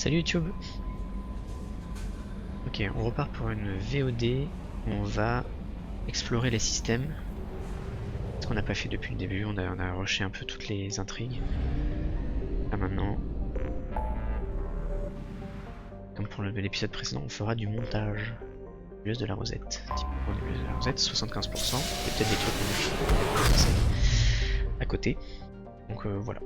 Salut YouTube. Ok, on repart pour une VOD. On va explorer les systèmes. Ce qu'on n'a pas fait depuis le début. On a rushé un peu toutes les intrigues. Là maintenant, comme pour l'épisode précédent, on fera du montage. Nébuleuse de la Rosette. Typiquement nébuleuse de la Rosette, 75%. Il y a peut-être des trucs à côté. Donc voilà.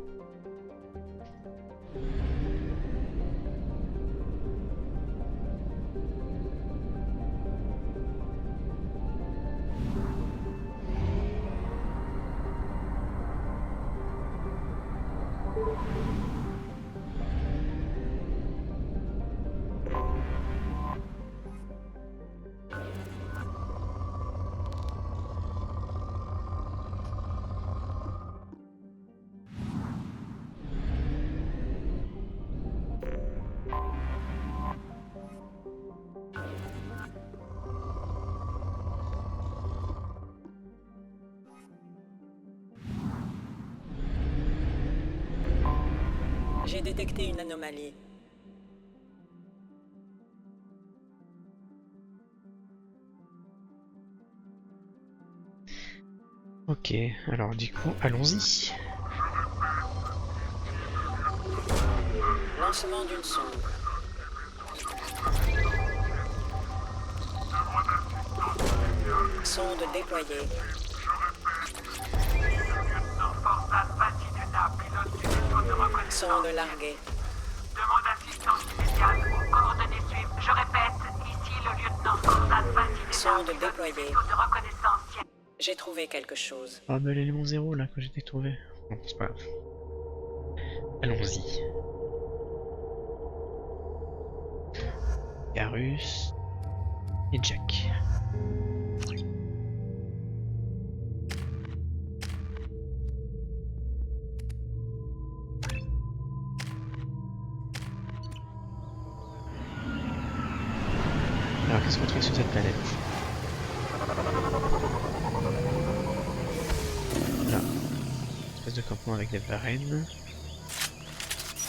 J'ai détecté une anomalie. Ok, alors du coup, allons-y. Lancement d'une sonde. Sonde déployée. Sonde larguée. Demande assistance immédiate aux coordonnées suivantes. Je répète, ici le lieutenant Corsad Fatih. Sonde déployée. De reconnaissance. J'ai trouvé quelque chose. Ah bah l'élément 0 là que j'étais trouvé. Bon, c'est pas grave. Allons-y. Garus et Jack. Alors qu'est-ce qu'on trouve sur cette planète? Là, espèce de campement avec des varennes.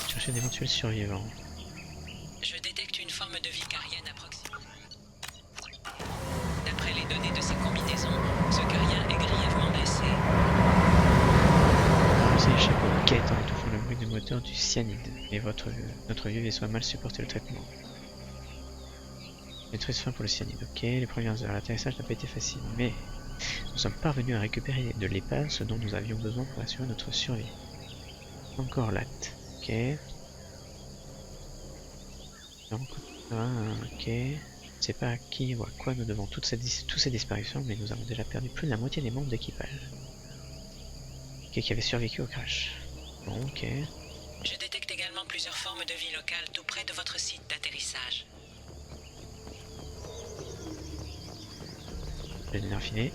Chercher d'éventuels survivants. Je détecte une forme de vie carienne à proximité. D'après les données de ces combinaisons, ce carien est grièvement blessé. Vous échappez aux quêtes en étouffant le bruit du moteur du cyanide. Et notre vieux vaisseau a mal supporté le traitement. Maîtrise fin pour le cyanide. Ok, les premières heures, l'atterrissage n'a pas été facile, mais nous sommes parvenus à récupérer de l'épave ce dont nous avions besoin pour assurer notre survie. Encore latte. Ok. Donc, ok. Je ne sais pas à qui ou à quoi nous devons toutes ces disparitions, mais nous avons déjà perdu plus de la moitié des membres d'équipage. Ok, qui avait survécu au crash. Bon, ok. Je détecte également plusieurs formes de vie locales tout près de votre site d'atterrissage. Le dernier filé.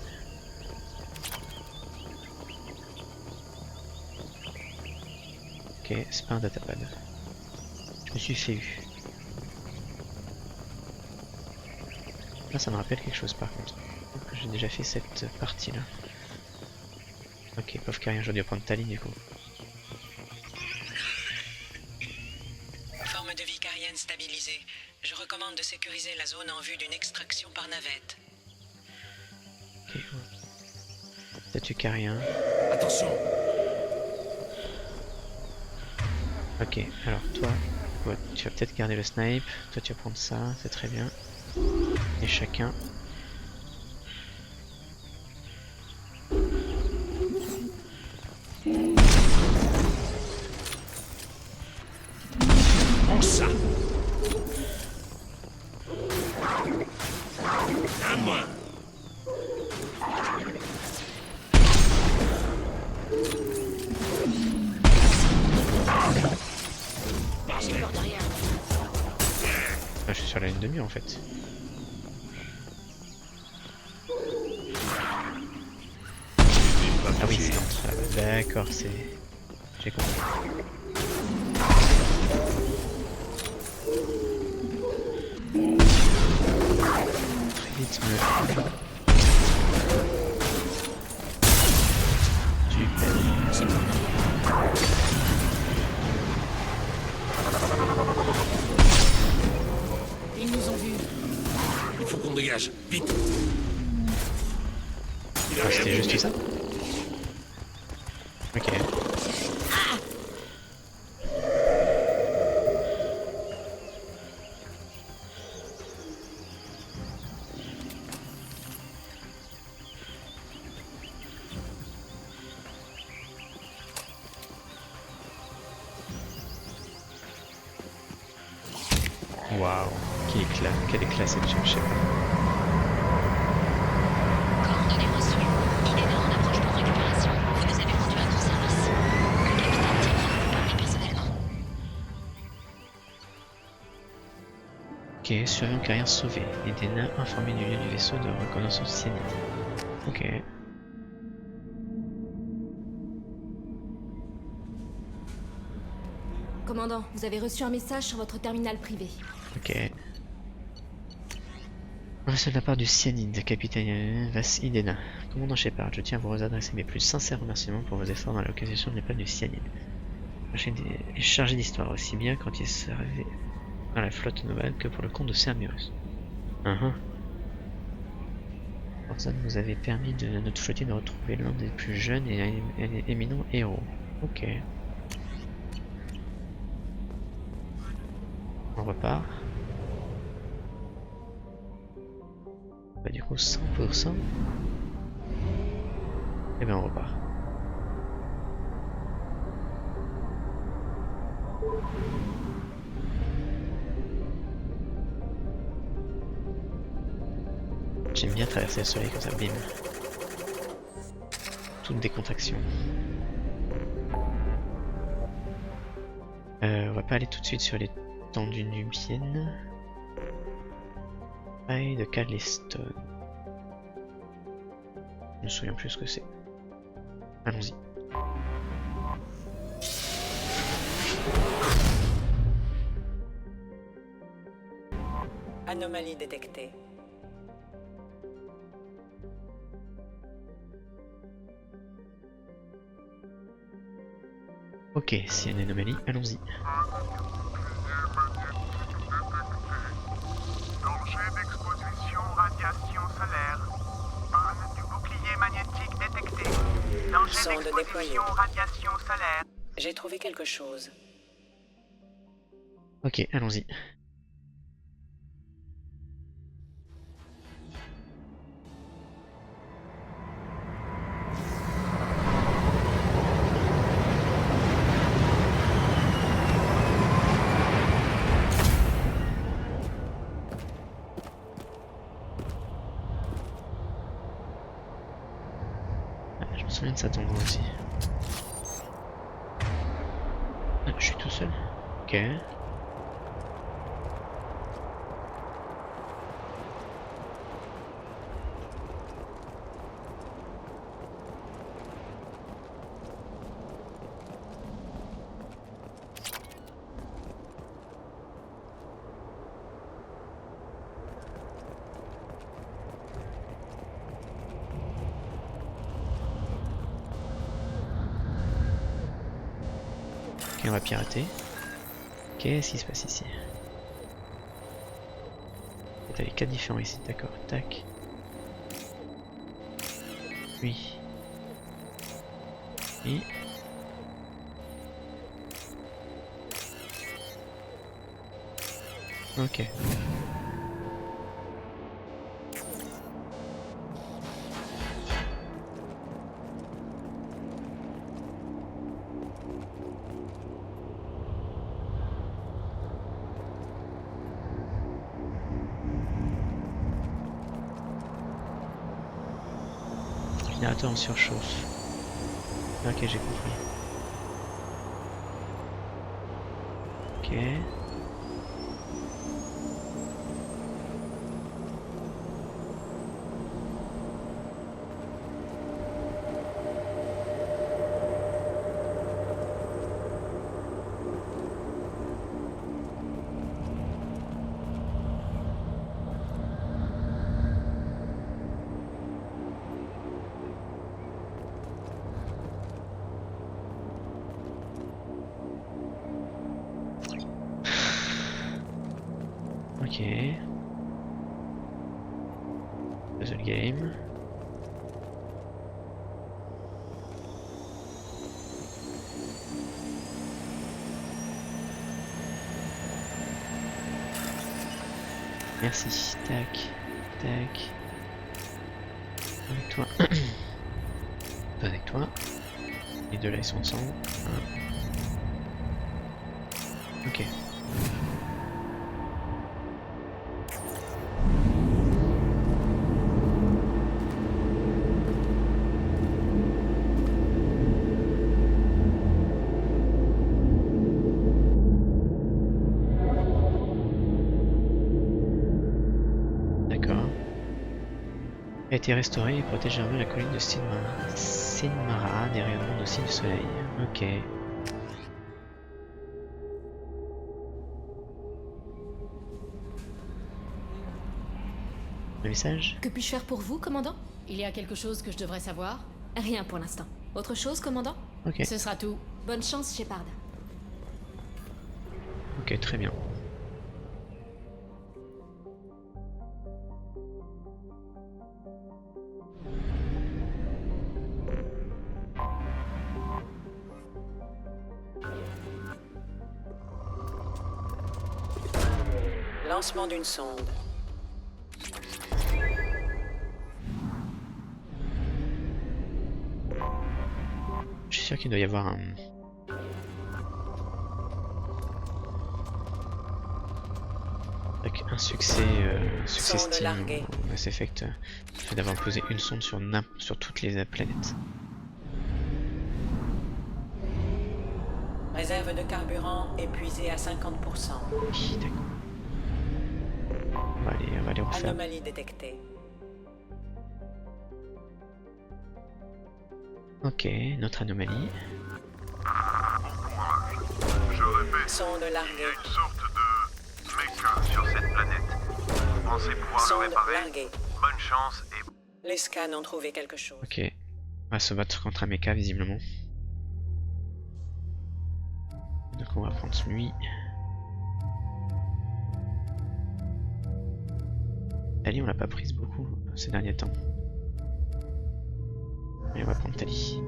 Ok, c'est pas un datapad. Je me suis fait eu. Là, ça me rappelle quelque chose par contre. J'ai déjà fait cette partie là. Ok, pauvre carrière, j'aurais dû prendre ta ligne du coup. Forme de vie carienne stabilisée. Je recommande de sécuriser la zone en vue d'une extraction par navette. Ok. Statut carien. Attention! Ok, alors toi, ouais, tu vas peut-être garder le snipe. Toi, tu vas prendre ça, c'est très bien. Et chacun. Prends ça! À moi! Ah, je suis sur la ligne de mire en fait. Ah oui, c'est entre là. D'accord, c'est. J'ai compris. Rythme. Super. qu'on dégage. Vite. Ah, c'était juste ça? Ok. Waouh, quel éclat cette chaîne, je sais pas. Coordonnées reçues. Idéna en approche pour récupération. Vous nous avez conduits à ton service. Le capitaine Tigra vous parle personnellement. Ok, surveillant carrière sauvé. Idéna informé du lieu du vaisseau de reconnaissance cyanide. Ok. Commandant, vous avez reçu un message sur votre terminal privé. Ok. Un vaisseau de la part du cyanide, capitaine Vas Idena. Commandant Shepard, je tiens à vous adresser mes plus sincères remerciements pour vos efforts dans la localisation de l'épave du cyanide. Et chargé d'histoire aussi bien quand il servait dans la flotte novale que pour le compte de Cerberus. Forza vous avez permis de notre flottille de retrouver l'un des plus jeunes et éminents héros. Ok. On repart. Bah du coup 100%. Et ben on repart. J'aime bien traverser le soleil comme ça, bim. Toute décontraction. On va pas aller tout de suite sur l'étendue nubienne. Faille de Calistone. Je me souviens plus ce que c'est. Allons-y. Anomalie détectée. Ok, s'il y a une anomalie, allons-y. Danger d'exposition radiation solaire. Panne du bouclier magnétique détecté. Danger Sonde d'exposition déployée. radiation solaire. J'ai trouvé quelque chose. Ok, allons-y. Je me souviens de cet endroit aussi. Ah, je suis tout seul. Ok. Ok, on va pirater. Qu'est-ce qui se passe ici? T'as les 4 différents ici, d'accord. Tac. Oui. Oui. Ok. Générateur en surchauffe. Ok, j'ai compris. Ok. Ok. Puzzle game. Merci. Tac. Tac. Avec toi. Pas avec toi. Les deux là ils sont ensemble. Ok. A été restauré et protège un peu la colline de Sinmara des rayonnements nocifs du soleil. Ok. Le message? Que puis-je faire pour vous, commandant? Il y a quelque chose que je devrais savoir? Rien pour l'instant. Autre chose, commandant? Ok. Ce sera tout. Bonne chance, Shepard. Ok, très bien. Lancement d'une sonde. Je suis sûr qu'il doit y avoir un... un succès, succès Sonde Steam larguée. ou Mass Effect, le fait d'avoir posé une sonde sur toutes les planètes. Réserve de carburant épuisée à 50%. Oui, d'accord. On va aller refaire. Anomalie détectée. Ok, notre anomalie. Je répète, Sonde il y a larguée. une sorte de méca sur cette planète. Vous pensez pouvoir le Sonde réparer? larguée. Bonne chance et... Les scans ont trouvé quelque chose. Ok. On va se battre contre un mecha visiblement. Donc on va prendre lui. Tali on l'a pas prise beaucoup ces derniers temps. Mais on va prendre Tali.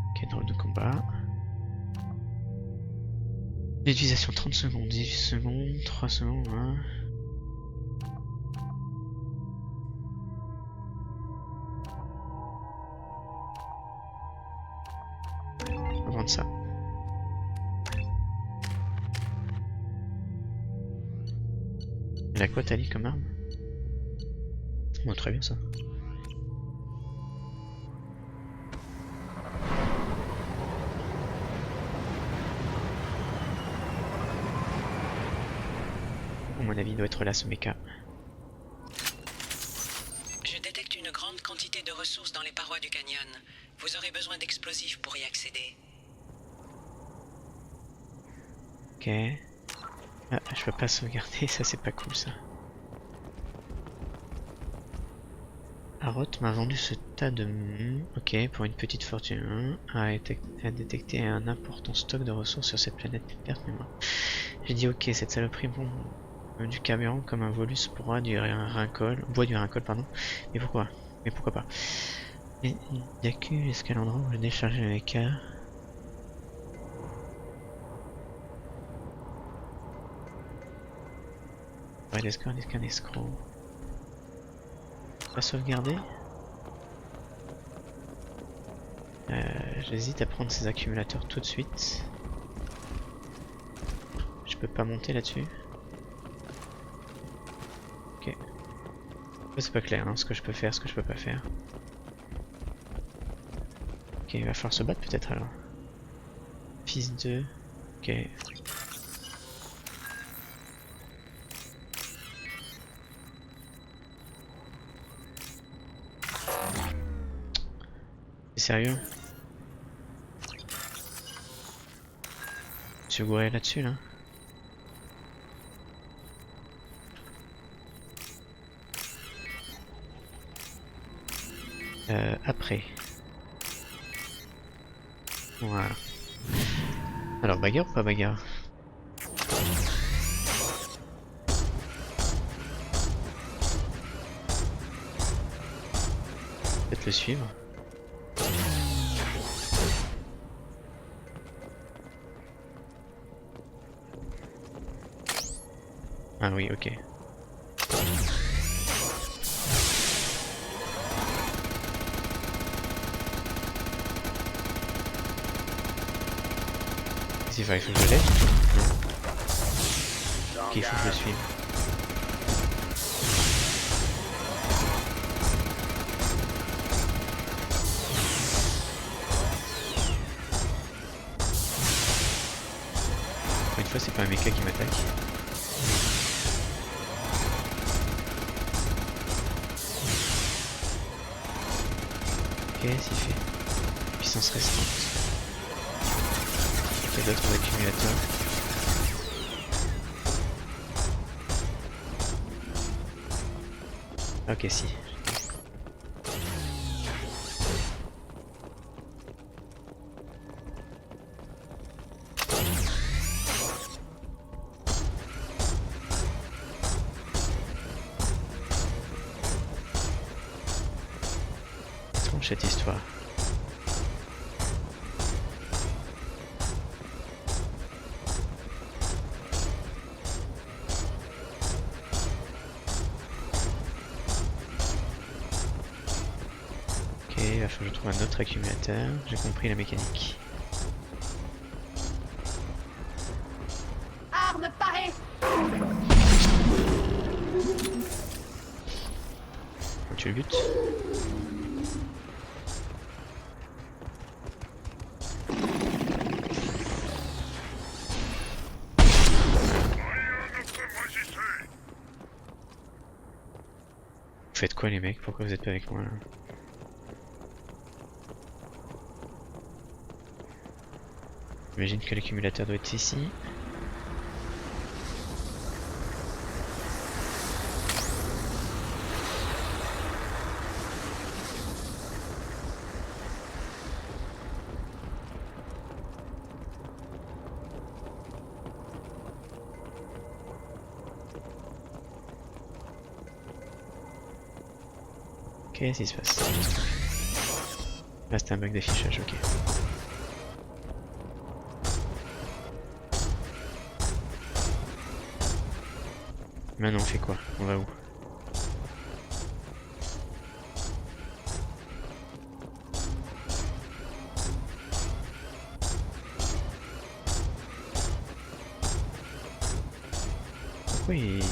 Ok, drôle de combat. L'utilisation 30 secondes, 18 secondes, 3 secondes, hein. On va prendre ça. Elle a quoi Tali comme arme? Bon, très bien ça. À mon avis, il doit être là ce mecha. Je détecte une grande quantité de ressources dans les parois du canyon. Vous aurez besoin d'explosifs pour y accéder. Ok. Ah, je peux pas sauvegarder, ça c'est pas cool ça. Aroth m'a vendu ce tas de... Ok, pour une petite fortune. A détecté un important stock de ressources sur cette planète. Perte mémoire. J'ai dit ok, cette saloperie bon du carburant comme un volus boit du rincol, pardon. Mais pourquoi? Mais pourquoi pas? Mais il n'y a que l'escalandre où je décharge le mecha. Ouais, l'escroc, un escroc. Pas sauvegarder. J'hésite à prendre ces accumulateurs tout de suite. Je peux pas monter là-dessus. Ok. C'est pas clair hein, ce que je peux faire, ce que je peux pas faire. Ok, il va falloir se battre peut-être alors. Fils de... Ok. C'est sérieux? Je suis gouré là-dessus là. Après. Voilà. Alors bagarre ou pas bagarre? Peut-être le suivre. Ah oui, ok. Il faut que je l'aide? Non. Ok, il faut que je le suive. Encore une fois, c'est pas un mecha qui m'attaque. Ok, c'est fait. Puissance restante. Il y a d'autres accumulateurs. Ok, si. Étrange cette histoire. Il va falloir que je trouve un autre accumulateur. J'ai compris la mécanique. Arme parée! Faut que tu le butes. Vous faites quoi les mecs? Pourquoi vous êtes pas avec moi là? J'imagine que l'accumulateur doit être ici. Qu'est-ce qui se passe? Là c'est un bug d'affichage, ok. Maintenant on fait quoi? On va où? Pourquoi il...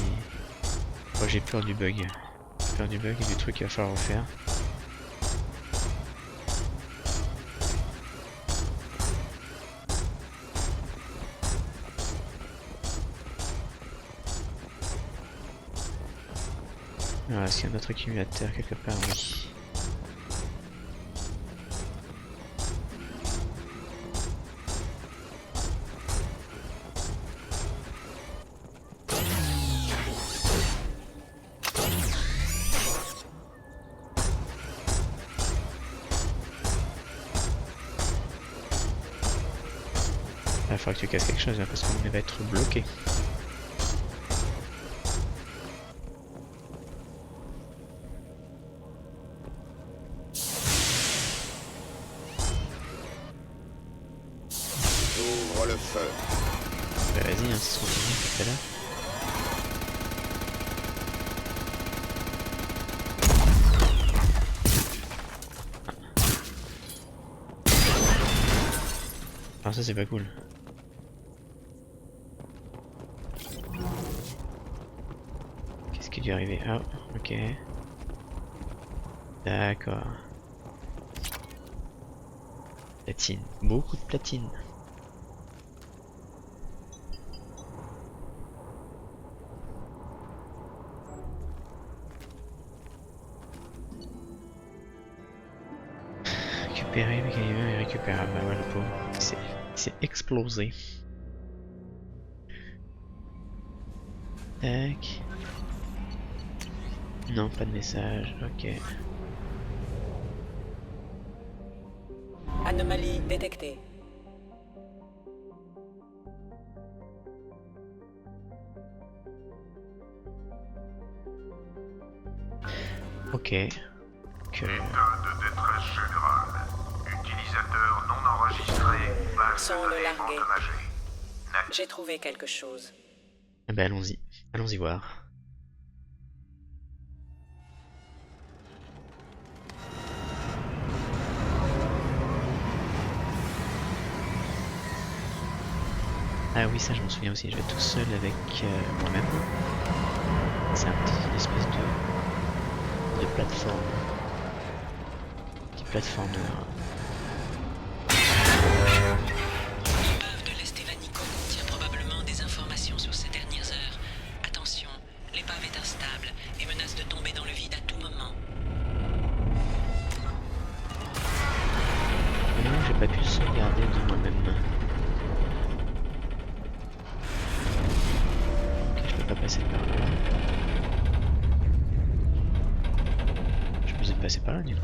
Oh, j'ai peur du bug. J'ai peur du bug et du truc qu'il va falloir refaire. Alors, est-ce qu'il y a un autre accumulateur quelque part? Oui. Il va falloir que tu casses quelque chose là, parce qu'on va être bloqué. Ouvre le feu. Bah vas-y, hein, c'est ce qu'on dit tout à l'heure. Alors ça c'est pas cool. Qu'est-ce qui lui est arrivé? Ah, ok. D'accord. Platine. Beaucoup de platine. Récupérer, mécanisme est récupérable. Bah voilà, le pauvre. C'est explosé. Tac. Non, pas de message. Ok. Anomalie détectée. Ok. Que... État de détresse générale. Utilisateur non enregistré. Base Sonde de données larguée. endommagée. J'ai trouvé quelque chose. Eh ben allons-y. Allons-y voir. Ah oui, ça je m'en souviens aussi, je vais être tout seul avec moi-même. C'est une espèce de plateforme. Petit platformer. L'épave de l'Estevanico contient probablement des informations sur ces dernières heures. Attention, l'épave est instable et menace de tomber dans le vide à tout moment. Non, j'ai pas pu sauvegarder de moi-même. Ok, je peux pas passer par là. Je peux peut-être passer par là du coup.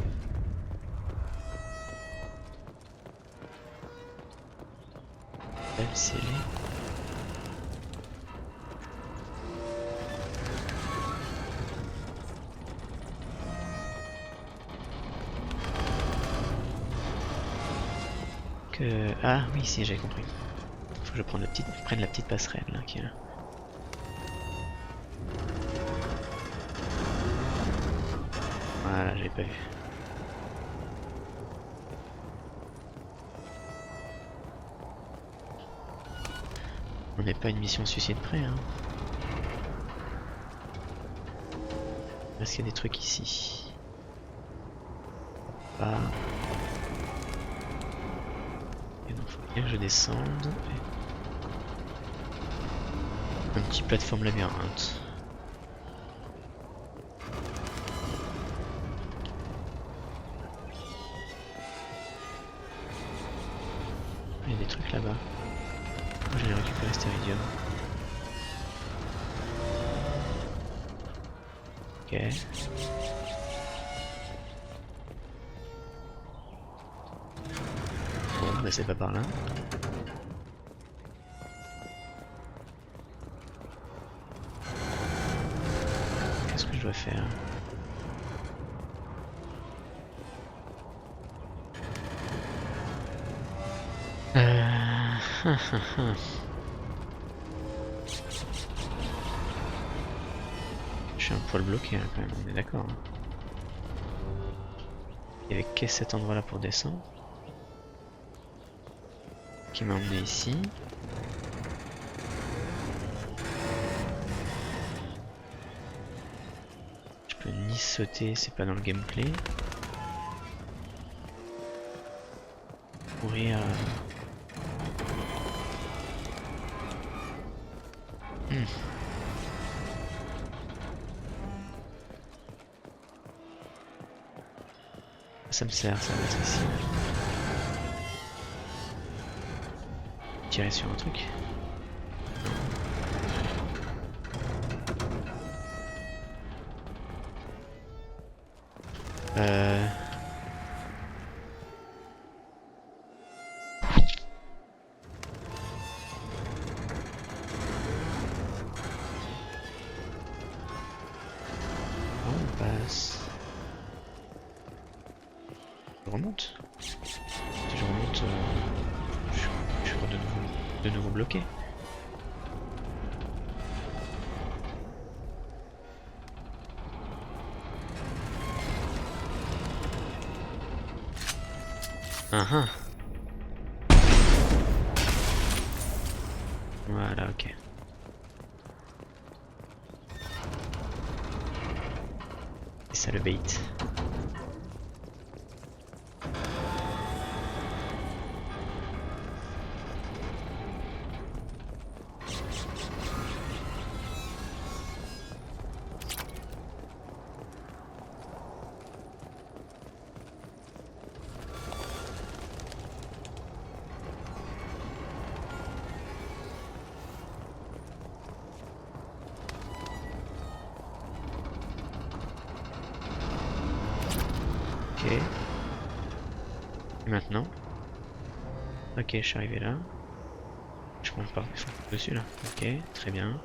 Belle scellée. Ah oui, si, j'ai compris. Faut que je prenne la petite passerelle là qui est là. Voilà, j'avais pas vu. On n'est pas une mission suicide près, hein. Est-ce qu'il y a des trucs ici? Pas. Et donc faut bien que je descende. Un petit plateforme labyrinthe. Il y a des trucs là-bas. J'allais récupérer cet iridium. Ok. Bon, bah c'est pas par là. Qu'est-ce que je dois faire? Je suis un poil bloqué là, quand même, on est d'accord. Hein. Il y avait qu'à cet endroit là pour descendre. Qui m'a emmené ici. Je peux ni sauter, c'est pas dans le gameplay. Courir. Ça me sert, ça va être ici. Tirer sur un truc. On passe. Je remonte. Si je remonte, je suis de nouveau bloqué. Ah. Voilà, ok. C'est ça le bait. Ok. Et maintenant. Ok, je suis arrivé là. Je monte par dessus là. Ok, très bien.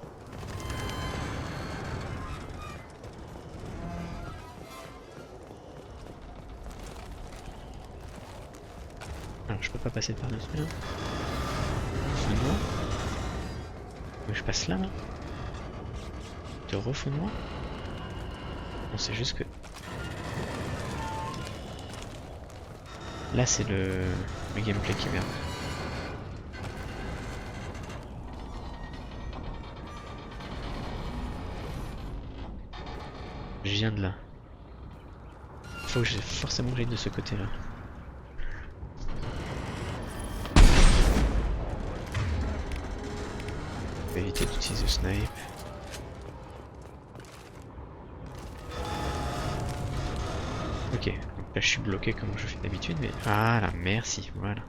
Alors je peux pas passer par-dessus là. Feu noir. Mais je passe là, là. De refeu noir. Non, c'est juste que... Là c'est le gameplay qui merde. Je viens de là. Faut que j'ai forcément que j'aille de ce côté là. Je vais éviter d'utiliser le snipe. Ok, donc là je suis bloqué comme je fais d'habitude, mais... Ah là, merci, voilà.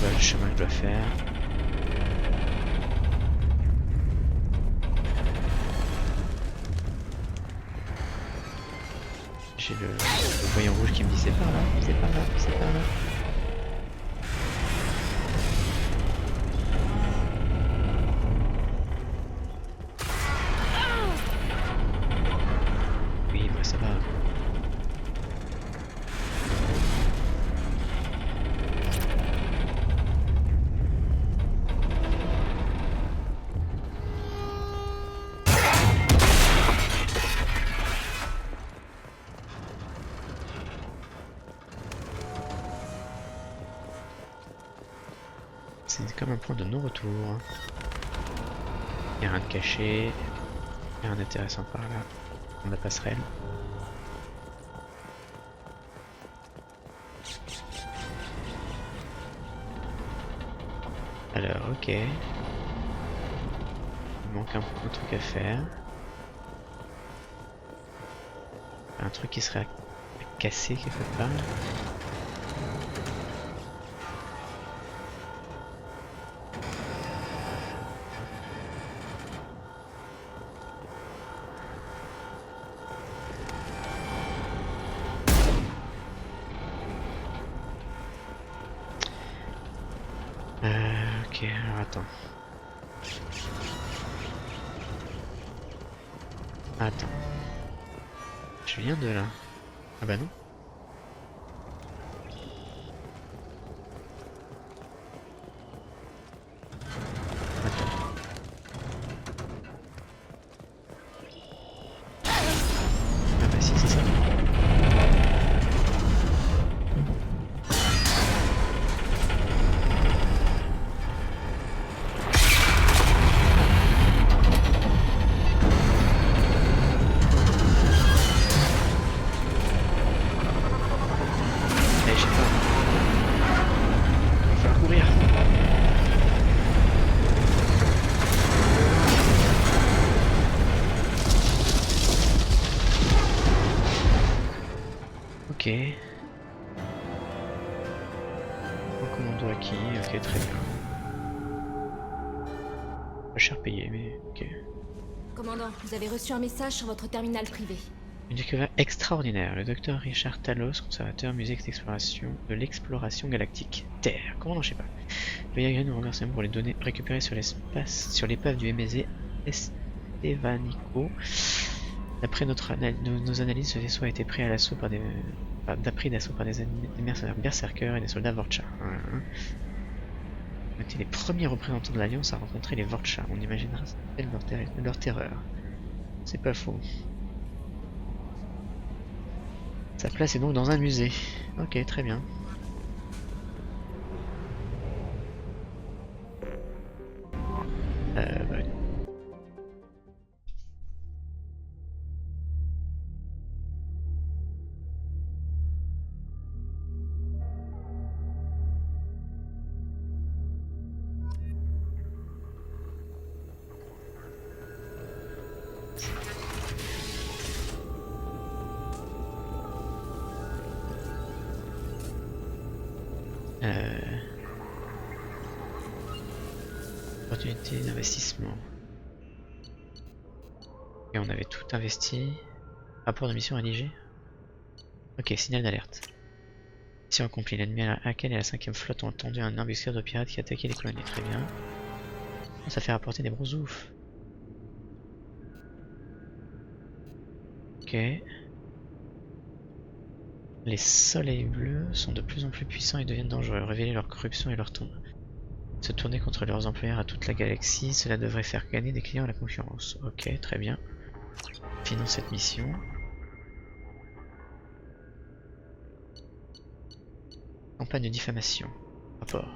Le chemin que je dois faire. J'ai le voyant rouge qui me dit c'est par là, c'est par là, c'est par là. Oui, bah ça va. C'est comme un point de non-retour. Il n'y a rien de caché. Il n'y a rien d'intéressant par là. On la passerelle. Alors, ok. Il manque un truc à faire. Un truc qui serait à casser quelque part. Ok, alors attends. Attends. Je viens de là. Ah bah non. Attends. Ah bah si, c'est ça. Je sais pas. Il va falloir courir. Ok. Un commando acquis, ok, très bien. Pas cher payé, mais ok. Commandant, vous avez reçu un message sur votre terminal privé. Une découverte extraordinaire. Le docteur Richard Talos, conservateur musée d'exploration de l'exploration galactique. Terre. Commandant, je sais pas. Veuillez agréer nos remerciements pour les données récupérées sur l'espace, sur l'épave du MSC Estevanico. D'après nos analyses, ce vaisseau a été pris à l'assaut par des... d'assaut par des mercenaires berserkers et des soldats Vorcha. On était les premiers représentants de l'Alliance à rencontrer les Vorcha. On imaginera leur terreur. C'est pas faux. Sa place est donc dans un musée. Ok, très bien. Bah, Opportunité d'investissement. Et on avait tout investi. Rapport de mission rédigé. Ok, signal d'alerte. Mission accomplie. L'ennemi à laquelle et la 5ème flotte ont entendu un embuscade de pirates qui attaquait les colonies. Très bien. Ça fait rapporter des gros oufs. Ok. Les soleils bleus sont de plus en plus puissants et deviennent dangereux. Révéler leur corruption et leur tombe. Se tourner contre leurs employeurs à toute la galaxie, cela devrait faire gagner des clients à la concurrence. Ok, très bien. Finons cette mission. Campagne de diffamation. Rapport.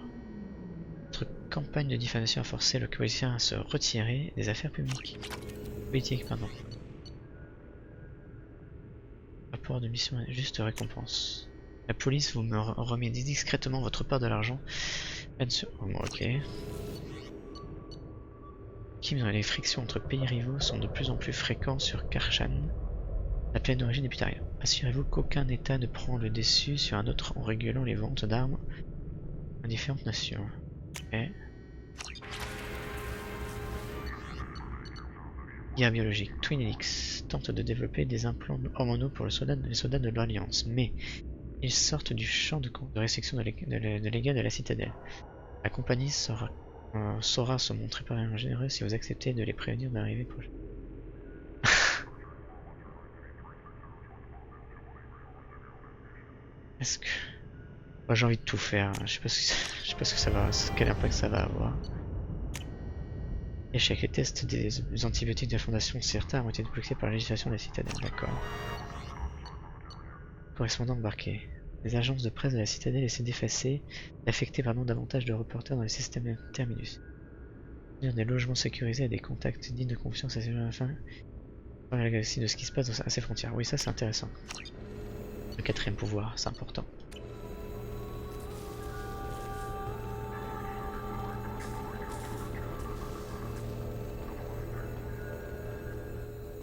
Notre campagne de diffamation a forcé le coalition à se retirer des affaires publiques. Politiques, pardon. Rapport de mission juste récompense. La police vous me remet discrètement votre part de l'argent. Oh, bon, ok. Les frictions entre pays rivaux sont de plus en plus fréquentes sur Karshan, la plaine d'origine des Pitaria. Assurez-vous qu'aucun État ne prend le dessus sur un autre en régulant les ventes d'armes à différentes nations. Ok. Guerre biologique. Twin Helix tente de développer des implants hormonaux pour les soldats de l'Alliance, mais ils sortent du champ de restriction de légat de la citadelle. La compagnie saura se montrer particulièrement généreuse si vous acceptez de les prévenir de l'arrivée prochaine. Est-ce que... Moi j'ai envie de tout faire, je sais pas ce que ça va, quel impact ça va avoir. Échec, les tests des antibiotiques de la fondation CERTA ont été débloqués par la législation de la citadelle, d'accord. Correspondant embarqué. Les agences de presse de la citadelle essaient d'effacer, d'affecter vraiment davantage de reporters dans le système terminus. Des logements sécurisés à des contacts dignes de confiance à ces gens afin de la galaxie de ce qui se passe à ses frontières. Oui, ça c'est intéressant. Le 4ème pouvoir, c'est important.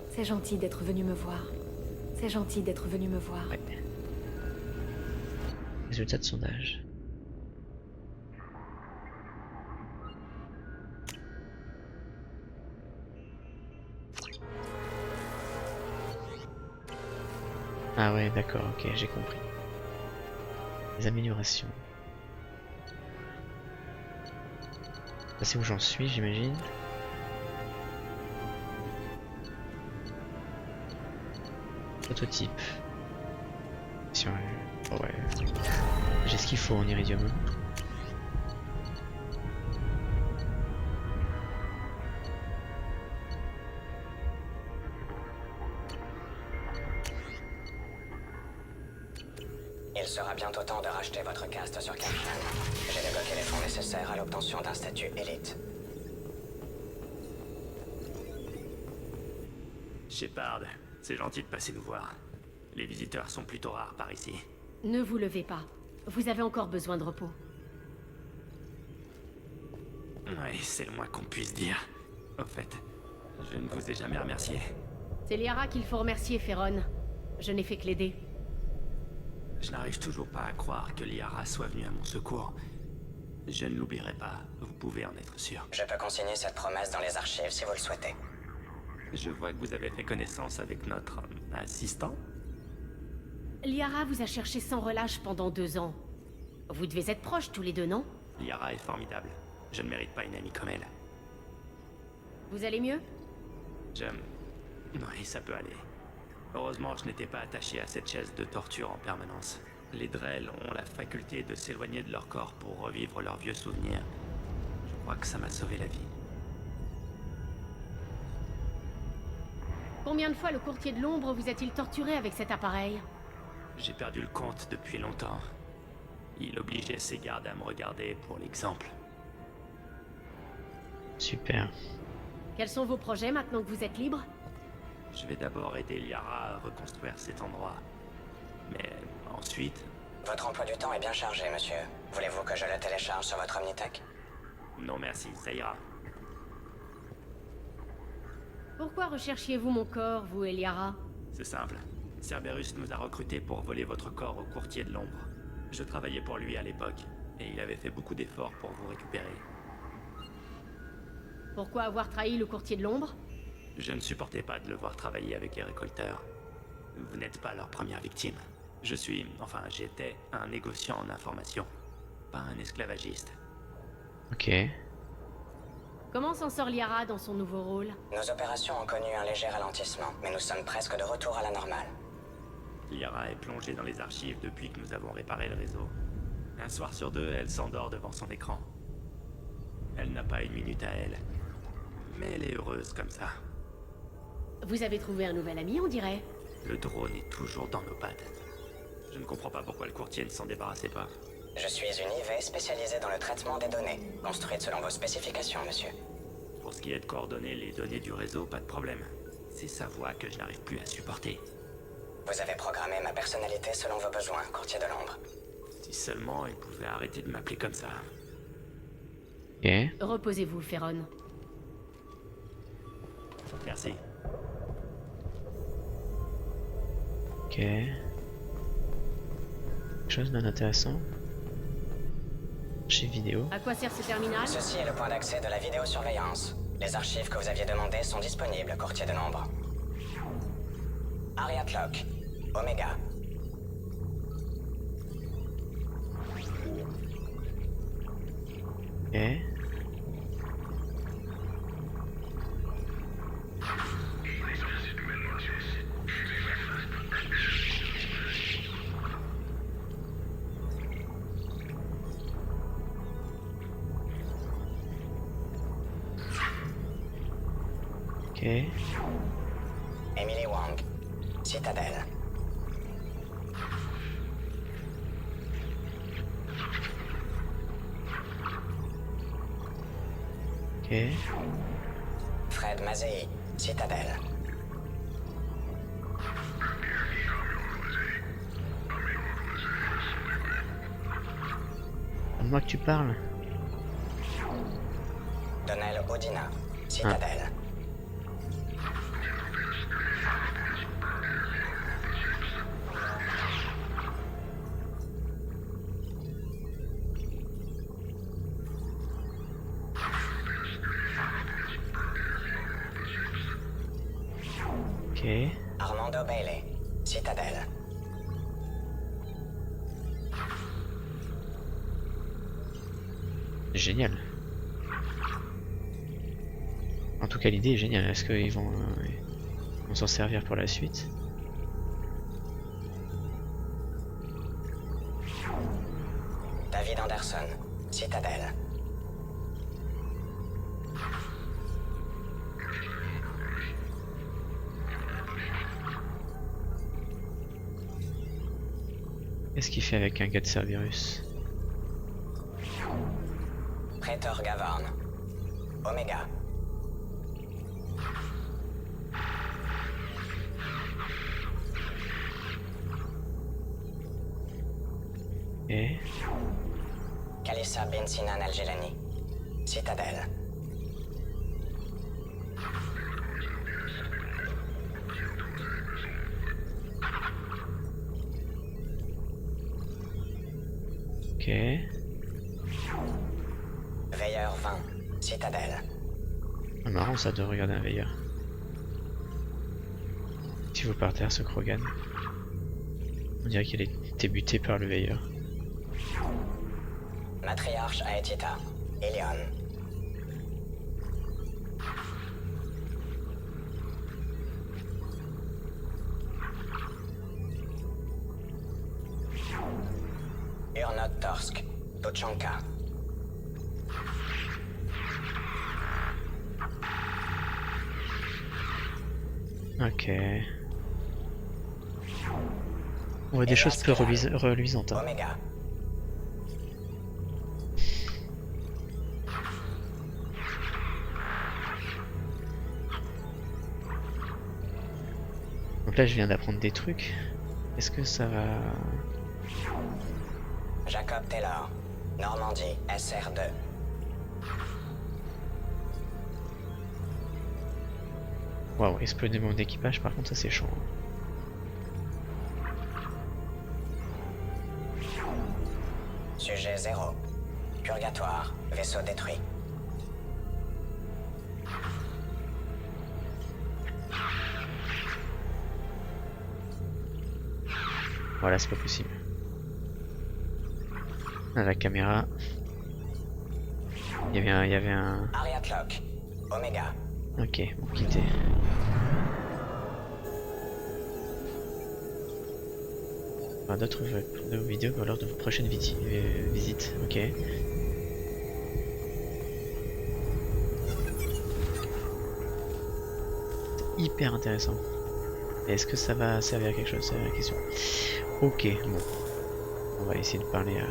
C'est gentil d'être venu me voir. C'est gentil d'être venu me voir. Ouais. Résultat de sondage. Ah ouais, d'accord, ok, j'ai compris. Les améliorations. Ça c'est où j'en suis, j'imagine. Prototype. Oh ouais. J'ai ce qu'il faut en iridium. Il sera bientôt temps de racheter votre caste sur Karshan. J'ai débloqué les fonds nécessaires à l'obtention d'un statut élite. Shepard, c'est gentil de passer nous voir. Les visiteurs sont plutôt rares par ici. Ne vous levez pas. Vous avez encore besoin de repos. Oui, c'est le moins qu'on puisse dire. Au fait, je ne vous ai jamais remercié. C'est Liara qu'il faut remercier, Ferron. Je n'ai fait que l'aider. Je n'arrive toujours pas à croire que Liara soit venue à mon secours. Je ne l'oublierai pas, vous pouvez en être sûr. Je peux consigner cette promesse dans les archives si vous le souhaitez. Je vois que vous avez fait connaissance avec notre assistant. Liara vous a cherché sans relâche pendant 2 ans. Vous devez être proches tous les deux, non? Liara est formidable. Je ne mérite pas une amie comme elle. Vous allez mieux? Oui, ça peut aller. Heureusement, je n'étais pas attaché à cette chaise de torture en permanence. Les Drell ont la faculté de s'éloigner de leur corps pour revivre leurs vieux souvenirs. Je crois que ça m'a sauvé la vie. Combien de fois le courtier de l'ombre vous a-t-il torturé avec cet appareil? J'ai perdu le compte depuis longtemps. Il obligeait ses gardes à me regarder pour l'exemple. Super. Quels sont vos projets maintenant que vous êtes libre? Je vais d'abord aider Liara à reconstruire cet endroit. Mais ensuite... Votre emploi du temps est bien chargé, monsieur. Voulez-vous que je le télécharge sur votre Omnitech? Non merci, ça ira. Pourquoi recherchiez-vous mon corps, vous et Liara? C'est simple. Cerberus nous a recrutés pour voler votre corps au courtier de l'ombre. Je travaillais pour lui à l'époque, Et il avait fait beaucoup d'efforts pour vous récupérer. Pourquoi avoir trahi le courtier de l'ombre? Je ne supportais pas de le voir travailler avec les récolteurs. Vous n'êtes pas leur première victime. J'étais un négociant en information, pas un esclavagiste. Ok. Comment s'en sort Liara dans son nouveau rôle? Nos opérations ont connu un léger ralentissement, mais nous sommes presque de retour à la normale. Liara est plongée dans les archives depuis que nous avons réparé le réseau. Un soir sur deux, elle s'endort devant son écran. Elle n'a pas une minute à elle. Mais elle est heureuse comme ça. Vous avez trouvé un nouvel ami, on dirait. Le drone est toujours dans nos pattes. Je ne comprends pas pourquoi le courtier ne s'en débarrassait pas. Je suis une IV spécialisée dans le traitement des données, construite selon vos spécifications, monsieur. Pour ce qui est de coordonner les données du réseau, pas de problème. C'est sa voix que je n'arrive plus à supporter. Vous avez programmé ma personnalité selon vos besoins, courtier de l'ombre. Si seulement il pouvait arrêter de m'appeler comme ça. Ok. Reposez-vous, Ferron. Merci. Ok. Quelque chose bien intéressant. Archive vidéo. À quoi sert ce terminal? Ceci est le point d'accès de la vidéosurveillance. Les archives que vous aviez demandées sont disponibles, courtier de l'ombre. Ariat Locke. Omega. Ok. Ok. Emily Wang. Citadelle. Ok. Fred Mazei. Citadelle. À moi que tu parles. Donnell Odina. Citadelle. Ok. Armando Bailey. Citadelle. Génial. En tout cas, l'idée est géniale. Est-ce qu'ils vont s'en servir pour la suite? David Anderson. Citadelle. Qu'est-ce qu'il fait avec un gars de Cerberus? Praetor Gavarn. Omega. Et Kalissa bin Sinan Al-Jilani. Citadelle. ok. Veilleur 20. Citadelle. Ah, marrant ça de regarder un veilleur. Si vous par terre ce Krogan. On dirait qu'il a été buté par le veilleur. Matriarche Aetita. Ilion. Urnot Torsk. Tuchanka. Ok. On voit des choses peu reluisantes. Hein. Omega. Donc là je viens d'apprendre des trucs. Est-ce que ça va... Jacob Taylor. Normandie. SR2. Waouh, exploser mon équipage par contre ça c'est chaud. Sujet 0. Voilà, c'est pas possible. À la caméra. Il y avait un... Ariat Lock. Omega. Ok, bon, quitter. D'autres vidéos lors de vos prochaines visites. Ok. C'est hyper intéressant. Est-ce que ça va servir à quelque chose? C'est la question. Ok, bon. On va essayer de parler à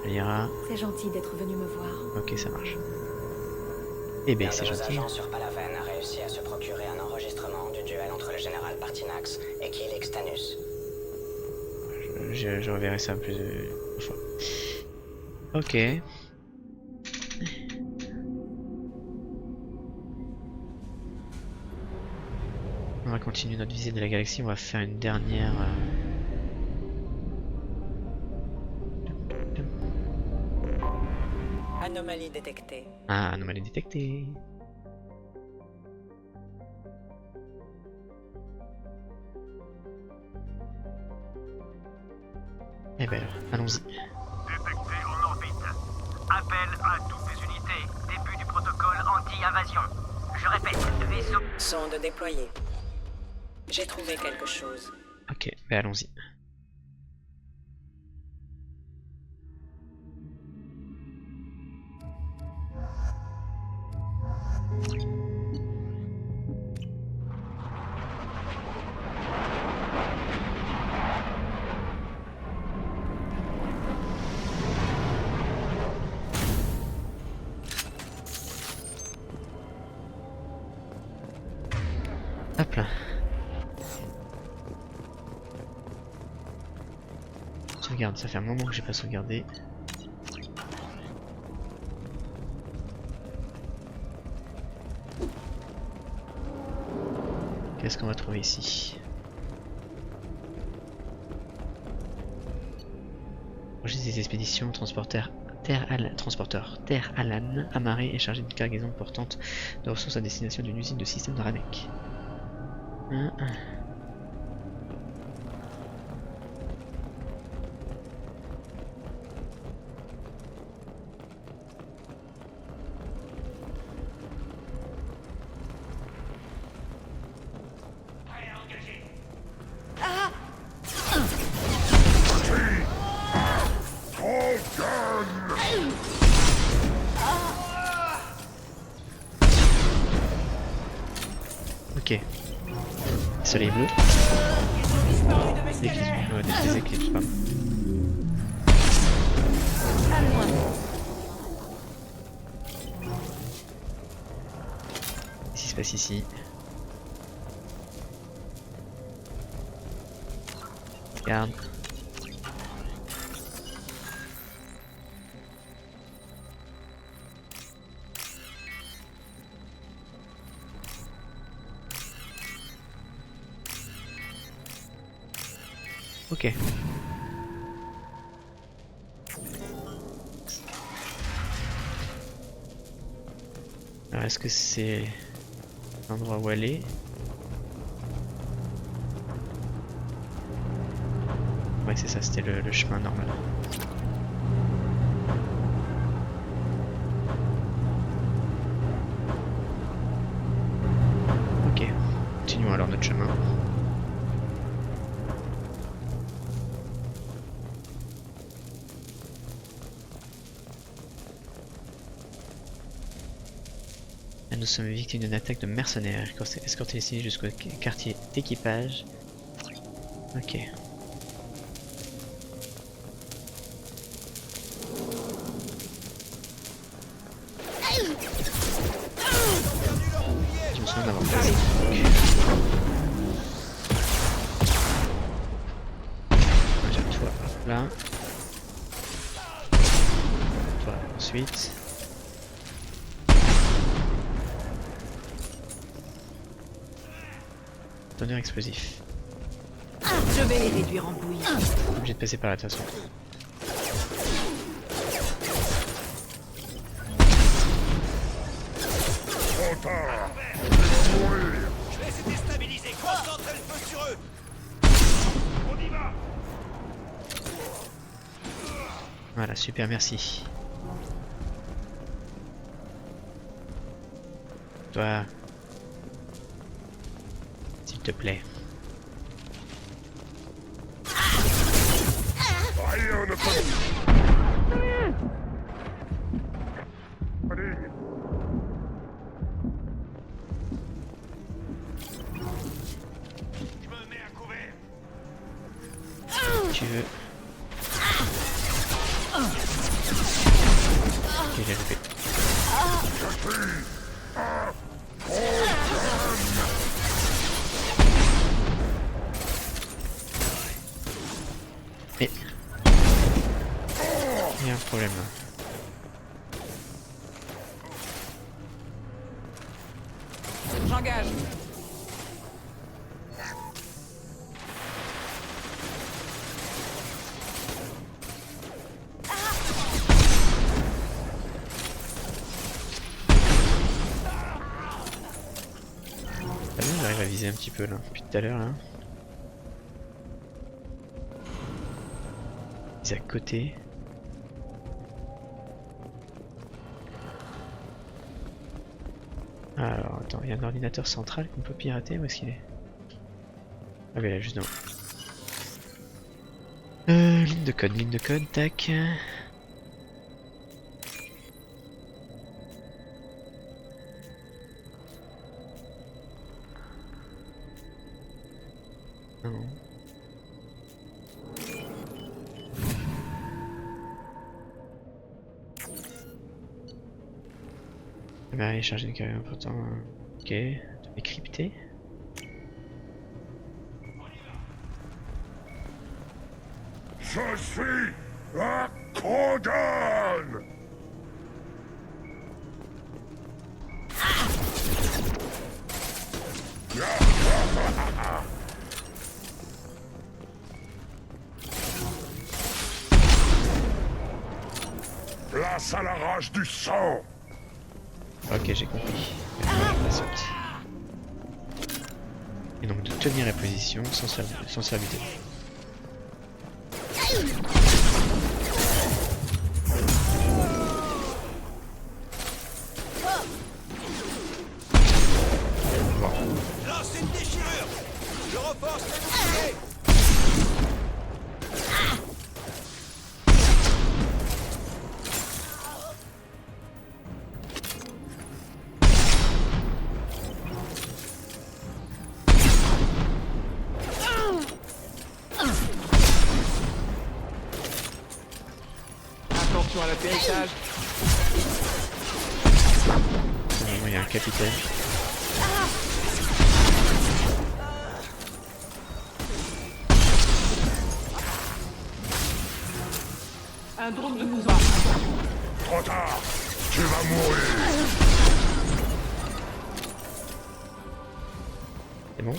Lyra. C'est gentil d'être venu me voir. Ok, ça marche. Eh ben, c'est L'un de nos gentil. agents sur Palaven a réussi à se procurer un enregistrement du duel entre le général Partinax et Kilix Tanus. Je reverrai ça plus de fois. Ok. On va continuer notre visite de la galaxie. On va faire une dernière... Anomalie détectée. Ah, anomalie détectée. Eh ben alors, allons-y. Détecté en orbite. Appel à toutes les unités. Début du protocole anti-invasion. Je répète, vaisseau... Sonde déployée. J'ai trouvé quelque chose. Ok, ben allons-y. Hop là. Sauvegarde, ça fait un moment que j'ai pas sauvegardé. Qu'est-ce qu'on va trouver ici? Registre des expéditions, transporteur Terre Alan, amarré et chargé d'une cargaison portante de ressources à destination d'une usine de système de Ranek. Ok. Soleil bleu. Des éclipses, pardon. Qu'est-ce qui se passe ici? Regarde. Ok. Alors est-ce que c'est l'endroit où aller? Ouais, c'est ça, c'était le chemin normal. Ok, continuons alors notre chemin. Nous sommes victimes d'une attaque de mercenaires. Escortez les civils jusqu'au quartier d'équipage. Ok. Je me souviens d'avoir fait ça. Déjà toi, hop là. Toi ensuite. Tonnerre explosif. Je vais les réduire en bouillie. Obligé de passer par là de toute façon. Je vais se déstabiliser, concentrez le feu sur eux. On y va. Voilà, super, merci. Toi, s'il te plaît. Rien ne peut... Allez. Je me mets à couvert. Tu veux. Ok, j'ai loupé. Mais... il y a un problème là. J'engage. Ah bon, j'arrive à viser un petit peu là, depuis tout à l'heure là. Ils à côté. Alors attends, il y a un ordinateur central qu'on peut pirater, où est-ce qu'il est? Ah mais là juste devant. Ligne de code, tac. Non. Bah allez, charger une carrière important. Ok, données cryptées. Je suis un Krogan. Place à la rage du sang. Ok, j'ai compris. La sortie. Et donc de tenir la position sans servité. Lance une déchirure. Je renforce le bouclier. Attention à l'atterrissage. Normalement, il y a un capitaine. Un drone de combat. Trop tard. Tu vas mourir. C'est bon?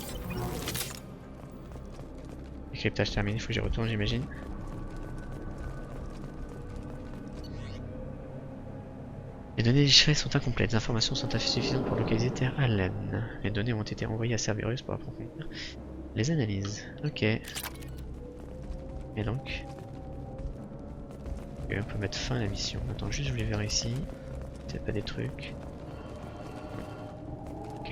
Décryptage terminé, il faut que j'y retourne, j'imagine. Les données déchiffrées sont incomplètes, les informations sont insuffisantes pour localiser Terre Allen. Les données ont été envoyées à Cerberus pour approfondir les analyses. Ok. Et donc on peut mettre fin à la mission. Attends, juste je voulais voir ici. C'est pas des trucs. Ok.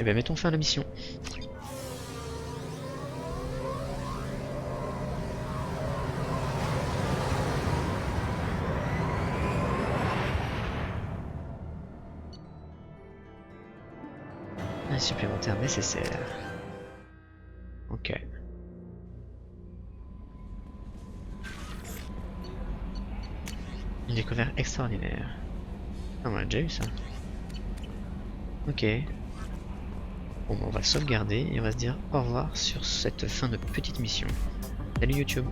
Et ben mettons fin à la mission. Un supplémentaire nécessaire. Ok. Une découverte extraordinaire. Ah, on a déjà eu ça. Ok. Bon, bah, on va sauvegarder et on va se dire au revoir sur cette fin de petite mission. Salut YouTube.